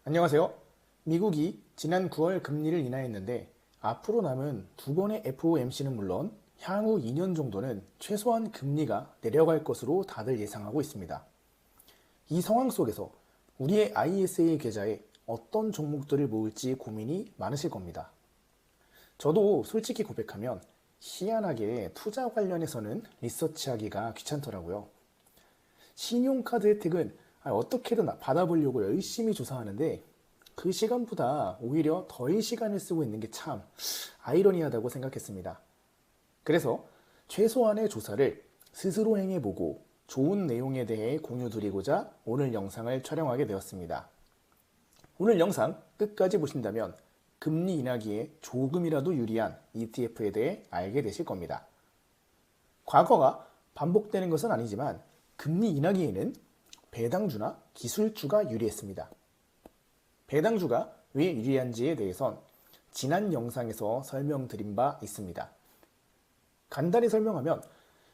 안녕하세요. 미국이 지난 9월 금리를 인하했는데 앞으로 남은 두 번의 FOMC는 물론 향후 2년 정도는 최소한 금리가 내려갈 것으로 다들 예상하고 있습니다. 이 상황 속에서 우리의 ISA 계좌에 어떤 종목들을 모을지 고민이 많으실 겁니다. 저도 솔직히 고백하면 희한하게 투자 관련해서는 리서치하기가 귀찮더라고요. 신용카드 혜택은 어떻게든 받아보려고 열심히 조사하는데 그 시간보다 오히려 덜 시간을 쓰고 있는 게 참 아이러니하다고 생각했습니다. 그래서 최소한의 조사를 스스로 행해보고 좋은 내용에 대해 공유드리고자 오늘 영상을 촬영하게 되었습니다. 오늘 영상 끝까지 보신다면 금리 인하기에 조금이라도 유리한 ETF에 대해 알게 되실 겁니다. 과거가 반복되는 것은 아니지만 금리 인하기에는 배당주나 기술주가 유리했습니다. 배당주가 왜 유리한지에 대해선 지난 영상에서 설명드린 바 있습니다. 간단히 설명하면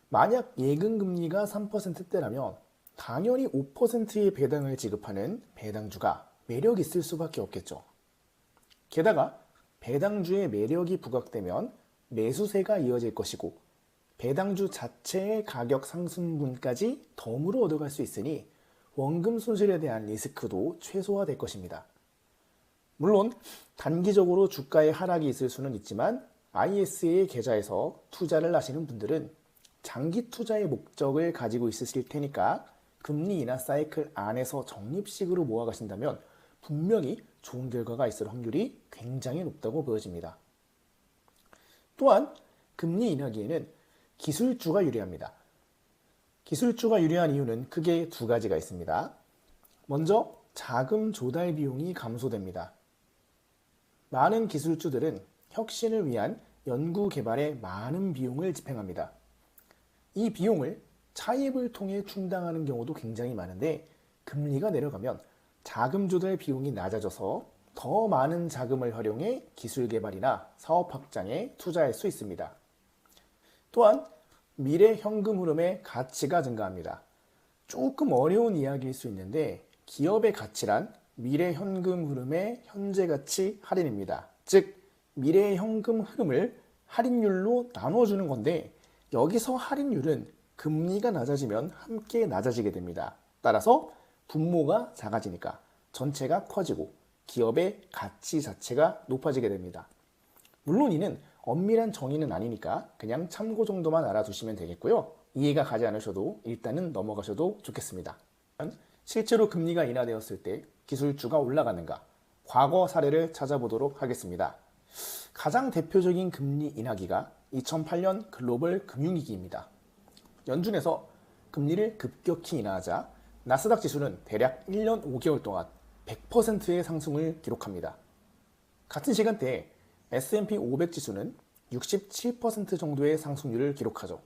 만약 예금금리가 3%대라면 당연히 5%의 배당을 지급하는 배당주가 매력 있을 수밖에 없겠죠. 게다가 배당주의 매력이 부각되면 매수세가 이어질 것이고 배당주 자체의 가격 상승분까지 덤으로 얻어갈 수 있으니 원금 손실에 대한 리스크도 최소화될 것입니다. 물론 단기적으로 주가의 하락이 있을 수는 있지만 ISA 계좌에서 투자를 하시는 분들은 장기 투자의 목적을 가지고 있으실 테니까 금리 인하 사이클 안에서 적립식으로 모아가신다면 분명히 좋은 결과가 있을 확률이 굉장히 높다고 보여집니다. 또한 금리 인하기에는 기술주가 유리합니다. 기술주가 유리한 이유는 크게 두 가지가 있습니다. 먼저 자금 조달 비용이 감소됩니다. 많은 기술주들은 혁신을 위한 연구 개발에 많은 비용을 집행합니다. 이 비용을 차입을 통해 충당하는 경우도 굉장히 많은데 금리가 내려가면 자금 조달 비용이 낮아져서 더 많은 자금을 활용해 기술 개발이나 사업 확장에 투자할 수 있습니다. 또한 미래 현금 흐름의 가치가 증가합니다. 조금 어려운 이야기일 수 있는데 기업의 가치란 미래 현금 흐름의 현재 가치 할인입니다. 즉 미래 현금 흐름을 할인율로 나눠주는 건데 여기서 할인율은 금리가 낮아지면 함께 낮아지게 됩니다. 따라서 분모가 작아지니까 전체가 커지고 기업의 가치 자체가 높아지게 됩니다. 물론 이는 엄밀한 정의는 아니니까 그냥 참고 정도만 알아두시면 되겠고요. 이해가 가지 않으셔도 일단은 넘어가셔도 좋겠습니다. 실제로 금리가 인하되었을 때 기술주가 올라가는가? 과거 사례를 찾아보도록 하겠습니다. 가장 대표적인 금리 인하기가 2008년 글로벌 금융위기입니다. 연준에서 금리를 급격히 인하하자 나스닥 지수는 대략 1년 5개월 동안 100%의 상승을 기록합니다. 같은 시간대에 S&P 500 지수는 67% 정도의 상승률을 기록하죠.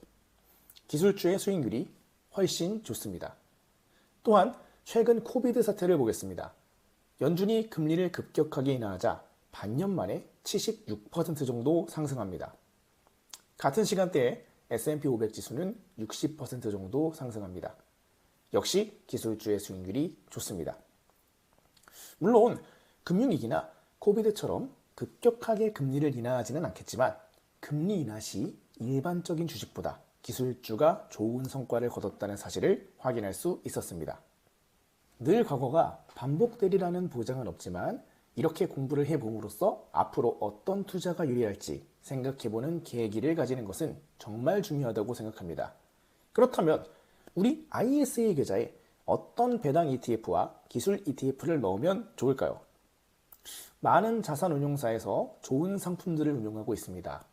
기술주의 수익률이 훨씬 좋습니다. 또한 최근 코비드 사태를 보겠습니다. 연준이 금리를 급격하게 인하하자 반년 만에 76% 정도 상승합니다. 같은 시간대에 S&P 500 지수는 60% 정도 상승합니다. 역시 기술주의 수익률이 좋습니다. 물론 금융위기나 코비드처럼 급격하게 금리를 인하하지는 않겠지만 금리 인하 시 일반적인 주식보다 기술주가 좋은 성과를 거뒀다는 사실을 확인할 수 있었습니다. 늘 과거가 반복되리라는 보장은 없지만 이렇게 공부를 해봄으로써 앞으로 어떤 투자가 유리할지 생각해보는 계기를 가지는 것은 정말 중요하다고 생각합니다. 그렇다면 우리 ISA 계좌에 어떤 배당 ETF와 기술 ETF를 넣으면 좋을까요? 많은 자산운용사에서 좋은 상품들을 운용하고 있습니다.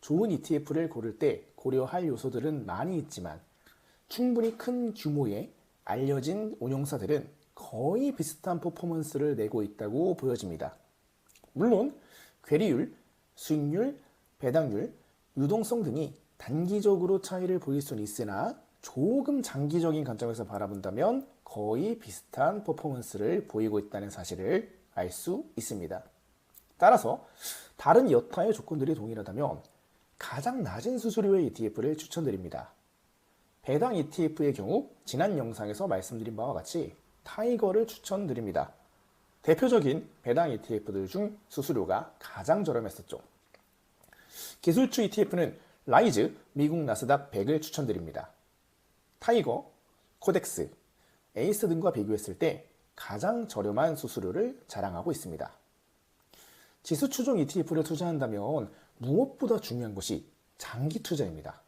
좋은 ETF를 고를 때 고려할 요소들은 많이 있지만 충분히 큰 규모의 알려진 운용사들은 거의 비슷한 퍼포먼스를 내고 있다고 보여집니다. 물론 괴리율, 수익률, 배당률, 유동성 등이 단기적으로 차이를 보일 수는 있으나 조금 장기적인 관점에서 바라본다면 거의 비슷한 퍼포먼스를 보이고 있다는 사실을 알 수 있습니다. 따라서 다른 여타의 조건들이 동일하다면 가장 낮은 수수료의 ETF를 추천드립니다. 배당 ETF의 경우 지난 영상에서 말씀드린 바와 같이 타이거를 추천드립니다. 대표적인 배당 ETF들 중 수수료가 가장 저렴했었죠. 기술주 ETF는 라이즈 미국 나스닥 100을 추천드립니다. 타이거, 코덱스, 에이스 등과 비교했을 때 가장 저렴한 수수료를 자랑하고 있습니다. 지수 추종 ETF를 투자한다면 무엇보다 중요한 것이 장기 투자입니다.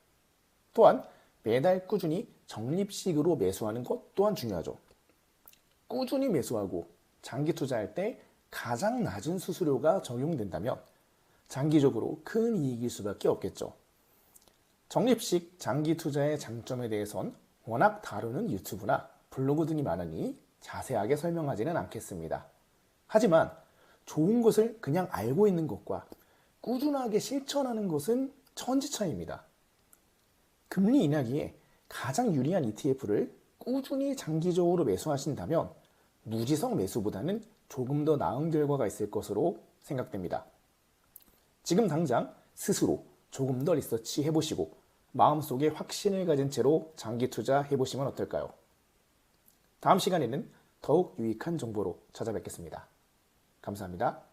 또한 매달 꾸준히 적립식으로 매수하는 것 또한 중요하죠. 꾸준히 매수하고 장기 투자할 때 가장 낮은 수수료가 적용된다면 장기적으로 큰 이익일 수밖에 없겠죠. 적립식 장기 투자의 장점에 대해선 워낙 다루는 유튜브나 블로그 등이 많으니 자세하게 설명하지는 않겠습니다. 하지만 좋은 것을 그냥 알고 있는 것과 꾸준하게 실천하는 것은 천지차이입니다. 금리 인하기에 가장 유리한 ETF를 꾸준히 장기적으로 매수하신다면 무지성 매수보다는 조금 더 나은 결과가 있을 것으로 생각됩니다. 지금 당장 스스로 조금 더 리서치 해보시고 마음속에 확신을 가진 채로 장기 투자 해보시면 어떨까요? 다음 시간에는 더욱 유익한 정보로 찾아뵙겠습니다. 감사합니다.